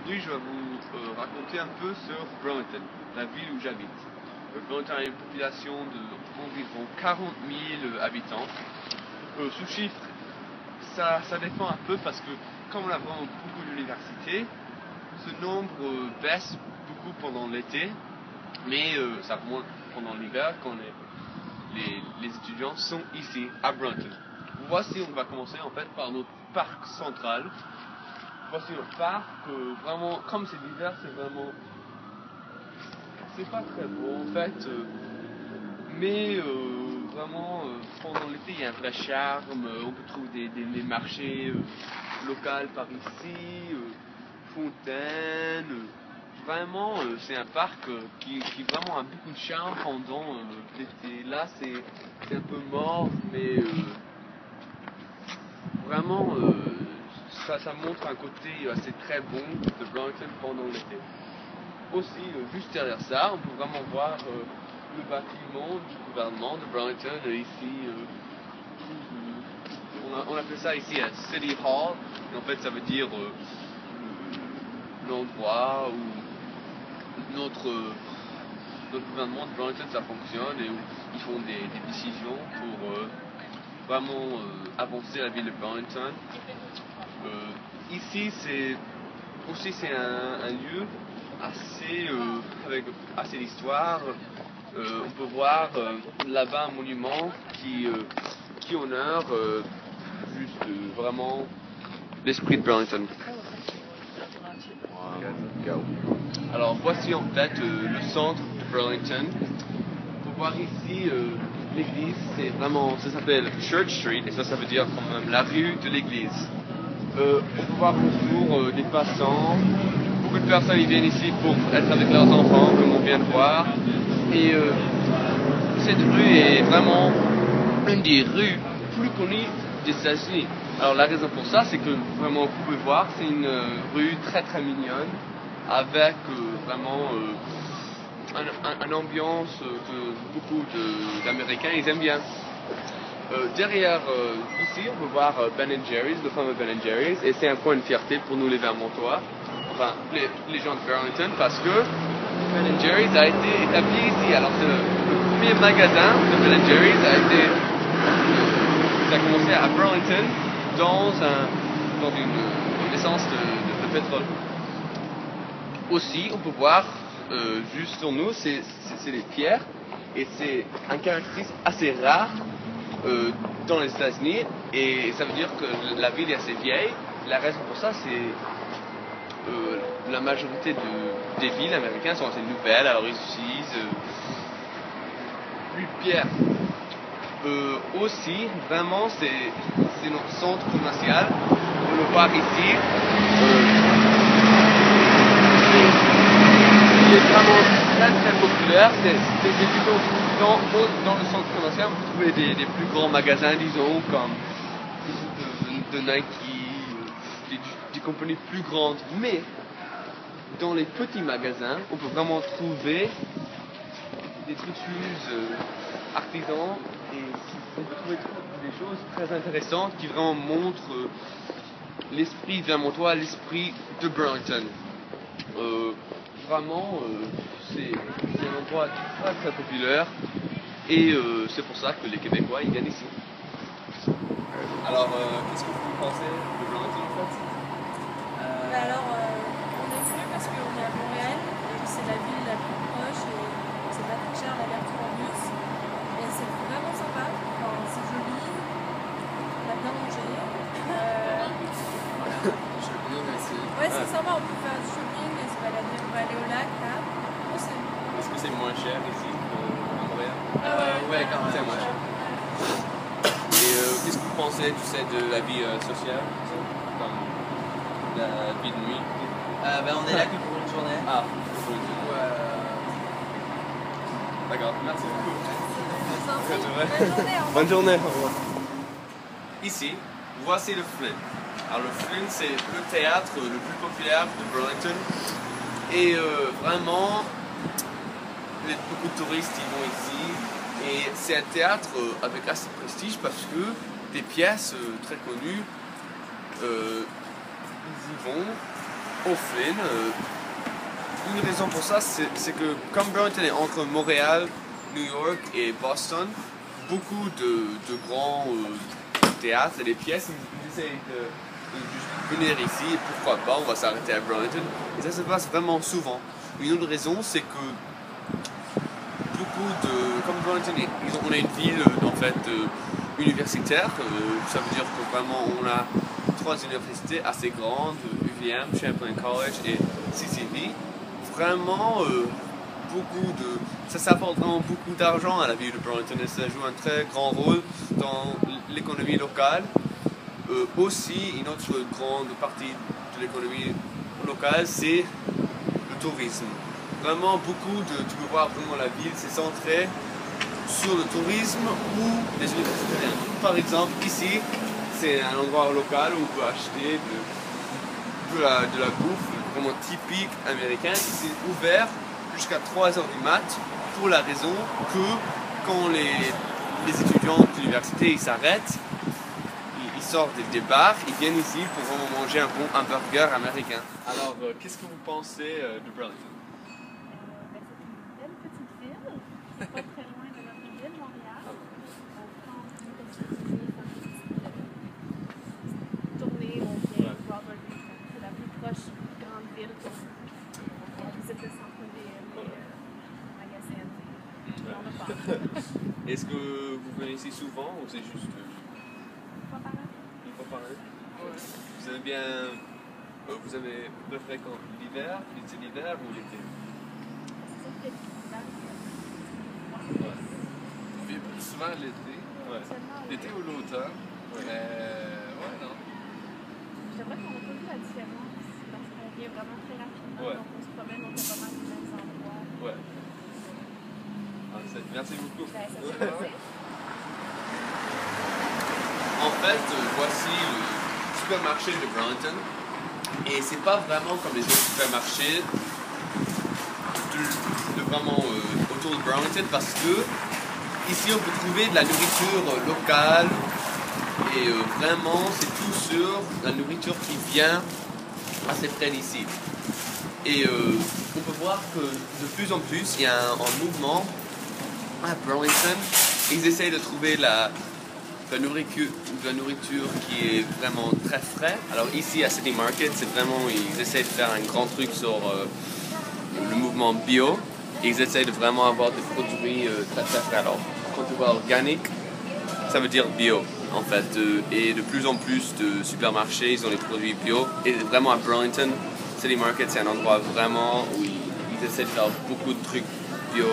aujourd'hui, je vais vous raconter un peu sur Burlington, la ville où j'habite. Burlington a une population d'environ 40 000 habitants. Ce chiffre, ça dépend un peu parce que comme on a vraiment beaucoup d'universités, ce nombre baisse beaucoup pendant l'été, mais ça remonte pendant l'hiver quand les étudiants sont ici à Burlington. Voici, on va commencer en fait par notre parc central. Voici le parc, vraiment, comme c'est l'hiver, c'est pas très beau en fait, mais vraiment, pendant l'été, il y a un vrai charme, on peut trouver des marchés locaux par ici, fontaines, vraiment, c'est un parc qui vraiment a beaucoup de charme pendant l'été. Là, c'est un peu mort, mais vraiment, ça montre un côté assez très bon de Burlington pendant l'été. Aussi, juste derrière ça, on peut vraiment voir le bâtiment du gouvernement de Burlington ici. On appelle ça ici un City Hall. Et en fait, ça veut dire l'endroit où notre gouvernement de Burlington ça fonctionne et où ils font des décisions pour vraiment avancer la ville de Burlington. Ici, c'est un lieu avec assez d'histoire. On peut voir là-bas un monument qui honore juste vraiment l'esprit de Burlington. Alors voici en fait le centre de Burlington. On peut voir ici l'église, ça s'appelle Church Street et ça veut dire quand même la rue de l'église. On peut voir autour des passants. Beaucoup de personnes viennent ici pour être avec leurs enfants, comme on vient de voir. Et cette rue est vraiment une des rues plus connues des États-Unis. Alors la raison pour ça, c'est que vraiment vous pouvez voir, c'est une rue très très mignonne, avec vraiment une ambiance que beaucoup d'Américains ils aiment bien. Derrière ici, on peut voir Ben & Jerry's, le fameux Ben & Jerry's, et c'est un point de fierté pour nous les Vermontois, enfin les gens de Burlington, parce que Ben & Jerry's a été établi ici. Alors le premier magasin de Ben & Jerry's ça a commencé à Burlington dans une essence de pétrole. Aussi, on peut voir juste sur nous, c'est des pierres, et c'est un caractéristique assez rare dans les États-Unis, et ça veut dire que la ville est assez vieille. La raison pour ça, c'est la majorité des villes américaines sont assez nouvelles, alors ils utilisent plus de pierre. Aussi, vraiment, c'est notre centre commercial. On le voit ici. Il est vraiment très très populaire. C'est plutôt dans le centre commercial, vous trouvez des plus grands magasins, disons, comme de Nike, des compagnies plus grandes. Mais dans les petits magasins, on peut vraiment trouver des trucs plus artisans et on peut trouver des choses très intéressantes qui vraiment montrent l'esprit vermontois, l'esprit de Burlington. Vraiment, c'est un endroit très très populaire et c'est pour ça que les Québécois ils viennent ici. Alors, qu'est-ce que vous pensez de Burlington en fait? Alors, on est venu parce qu'on est à Montréal et c'est la ville la plus proche et c'est pas très cher l'aller-retour en bus. Et c'est vraiment sympa, enfin, c'est joli, on a bien mangé. Ouais, c'est sympa, on peut faire du shopping et se balader, on va aller au lac là. Est-ce que c'est moins cher ici qu'à Montréal? Ouais, quand même. C'est moins cher. Et qu'est-ce que vous pensez de la vie sociale, comme la vie de nuit? On est là que pour une journée. Ah, pour une journée. D'accord, merci beaucoup. Bonne journée, au revoir. Bonne journée, au revoir. Ici, voici le Flynn. Alors le Flynn, c'est le théâtre le plus populaire de Burlington. Et vraiment, beaucoup de touristes y vont ici. Et c'est un théâtre avec assez de prestige parce que des pièces très connues, ils y vont O'Flynn. Une raison pour ça, c'est que comme Burlington est entre Montréal, New York et Boston, beaucoup de grands théâtres et des pièces, ils essayent de juste venir ici, et pourquoi pas, on va s'arrêter à Burlington. Et ça se passe vraiment souvent. Une autre raison, c'est que comme Burlington, on a une ville en fait universitaire, ça veut dire que vraiment on a 3 universités assez grandes, UVM, Champlain College et CCV. Vraiment ça apporte vraiment beaucoup d'argent à la ville de Burlington et ça joue un très grand rôle dans l'économie locale. Aussi, une autre grande partie de l'économie locale, c'est le tourisme. Vraiment tu peux voir vraiment la ville, c'est centré sur le tourisme ou les universités. Par exemple, ici, c'est un endroit local où on peut acheter de la bouffe vraiment typique américaine. C'est ouvert jusqu'à 3h du mat pour la raison que quand les étudiants de l'université ils s'arrêtent, ils sortent des bars, ils viennent ici pour vraiment manger un burger américain. Alors, qu'est-ce que vous pensez de Burlington? C'est une belle petite ville, pas très loin de notre ville, Montréal. On prend une petite tournée, on vient à Robert Lincoln, c'est la plus proche grande ville pour nous. On visite le centre-ville, les magasins, on a pas. Est-ce que vous venez ici souvent ou c'est juste Une fois par an. une fois par année? Vous aimez bien. Vous avez préféré quand l'hiver, c'est l'hiver ou l'été? C'est l'hiver. Souvent l'été. Ouais. L'été ou l'automne. Ouais. Ouais, non. J'aimerais qu'on ait pas vu la différence parce qu'on vient vraiment très rapidement. Ouais. Donc on se promène, on fait pas mal les mêmes endroits. Ouais. Merci beaucoup. Ben, ça fait plaisir. En fait, voici le supermarché de Burlington. Et c'est pas vraiment comme les autres supermarchés vraiment autour de Burlington parce que ici on peut trouver de la nourriture locale et vraiment c'est tout sur la nourriture qui vient assez près d'ici. Et on peut voir que de plus en plus il y a un mouvement à Burlington. Ils essayent de trouver la nourriture qui est vraiment très frais. Alors ici à City Market, c'est vraiment, ils essayent de faire un grand truc sur le mouvement bio. Ils essayent de vraiment avoir des produits très très frais. Alors quand tu vois organique, ça veut dire bio en fait. Et de plus en plus de supermarchés, ils ont des produits bio. Et vraiment à Burlington, City Market, c'est un endroit vraiment où ils essaient de faire beaucoup de trucs bio.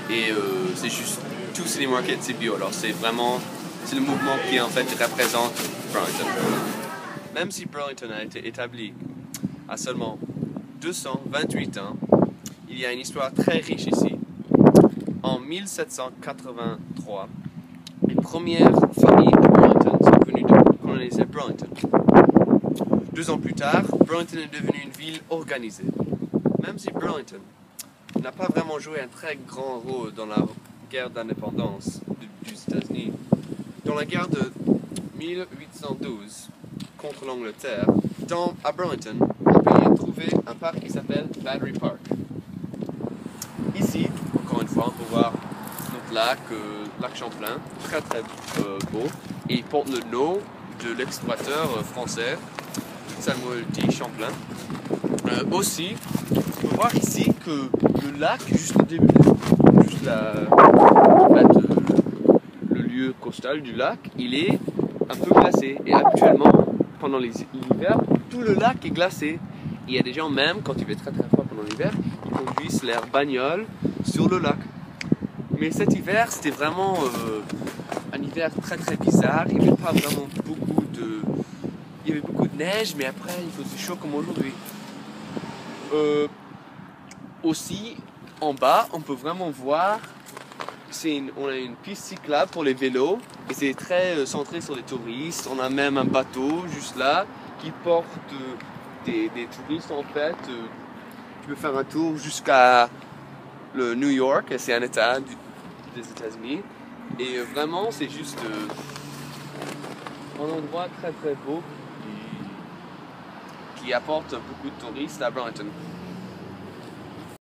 Et c'est juste, tout City Market c'est bio. Alors c'est le mouvement qui en fait représente Burlington. Même si Burlington a été établi à seulement 228 ans, il y a une histoire très riche ici. En 1783, les premières familles de Burlington sont venues coloniser Burlington. 2 ans plus tard, Burlington est devenu une ville organisée. Même si Burlington n'a pas vraiment joué un très grand rôle dans la guerre d'indépendance des États-Unis, dans la guerre de 1812 contre l'Angleterre, à Burlington, on peut y trouver un parc qui s'appelle Battery Park. Ici, encore une fois, on peut voir notre lac, lac Champlain, très très beau, et il porte le nom de l'explorateur français Samuel D. Champlain. Aussi, on peut voir ici que le lac, juste au début, le lieu costal du lac, il est un peu glacé. Et actuellement, pendant l'hiver, tout le lac est glacé. Il y a des gens même, quand il fait très très froid pendant l'hiver, ils conduisent leur bagnole sur le lac. Mais cet hiver, c'était vraiment un hiver très très bizarre. Il n'y avait pas vraiment beaucoup de... Il y avait beaucoup de neige, mais après, il faisait chaud comme aujourd'hui. Aussi, en bas, on peut vraiment voir, on a une piste cyclable pour les vélos, et c'est très centré sur les touristes. On a même un bateau juste là, qui porte des touristes en fait. Tu peux faire un tour jusqu'à le New York, c'est un état des États-Unis. Et vraiment, c'est juste un endroit très très beau qui qui apporte beaucoup de touristes à Burlington.